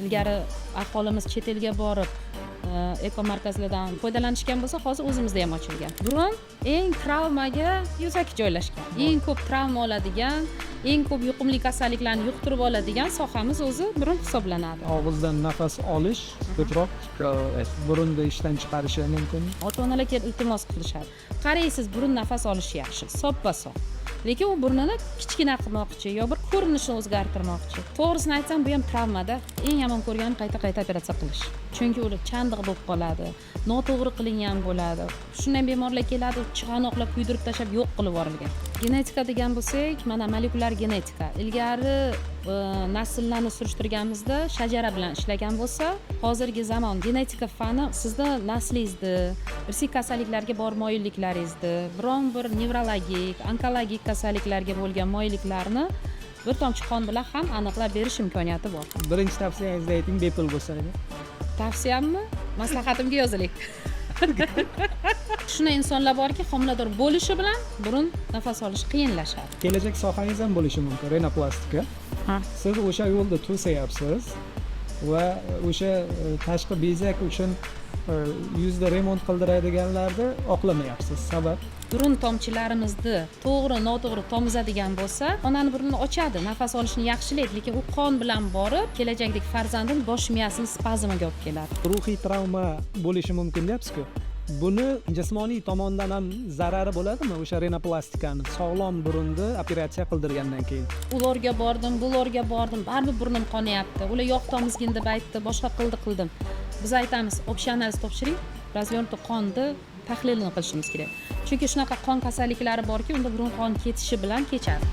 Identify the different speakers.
Speaker 1: ilgari aholimiz chet elga borib ekomarkazlardan foydalanishgan bo'lsa, hozir o'zimizda ham ochilgan. Burun eng travmaga yuzaki joylashgan. Eng ko'p travma oladigan, eng ko'p yuqumli kasalliklarni yuqtirib oladigan sohamiz o'zi burun hisoblanadi.
Speaker 2: Og'izdan nafas olish ko'proq burunni ishdan chiqarishi mumkin.
Speaker 1: Ota-onalar kelib iltimos qilishadi. Qaraysiz, burun nafas olishi yaxshi, soppa-sop. Lekin u burnini kichkina qilmoqchi yo bir ko'rinishni o'zgartirmoqchi. To'g'risini aytsam, bu ham travmada. Eng yomon ko'rganim qayta operatsiya qilish. Chunki ular chandiq bo'lib qoladi, noto'g'ri qilingan bo'ladi. Shunday bemorlar keladi, chig'anoqlar kuydirib tashlab yo'q qilib yuborilgan. Genetika degan bo'lsak, mana molekulyar genetika. Ilgari nasllarni surishtirganimizda shajara bilan ishlagan bo'lsa, hozirgi zamon genetika fani sizda naslingizni, irsiy kasalliklarga bor moyilliklaringizni, biron bir nevrologik, onkologik kasalliklarga bo'lgan moyilliklarni bir tomchi qon bilan ham aniqlab berish imkoniyati bor.
Speaker 2: Birinchi tavsiyangizni ayting, bepul bo'lsa edi.
Speaker 1: Tavsiyammi? Maslahatimga yoziling. Shunday insonlar borki, homilador bo'lishi bilan burun nafas olish qiyinlashadi.
Speaker 2: Kelajak sohangiz ham bo'lishi mumkin, renoplastika. Siz o'sha yo'lda to'sayapsiz va o'sha tashqi bezak uchun yuzda remont qildiradiganlarni oqlamayapsiz. Sabab
Speaker 1: Burun tomchilarimizni to'g'ri, noto'g'ri tomizadigan bo'lsa, onani burnini ochadi, nafas olishni yaxshilaydi, lekin u qon bilan borib, kelajakdagi farzandning bosh miyasini spazmiga olib keladi.
Speaker 2: ruhiy travma bo'lishi mumkin deyapsiz-ku. Buni jismoniy tomondan ham zarari bo'ladimi o'sha renoplastikani? Sog'lom burunni operatsiya qildirgandan keyin.
Speaker 1: Ularga bordim, bularga bordim, baribir burnim qonyapti. Ular yoq tomizgin deb aytdi, boshqa qildim. Biz aytamiz, общий analiz topshiring, razvertni qonni tahlilini qilishimiz kerak. Chunki shunaqa qon kasalliklari borki, unda burun qon ketishi bilan kechadi.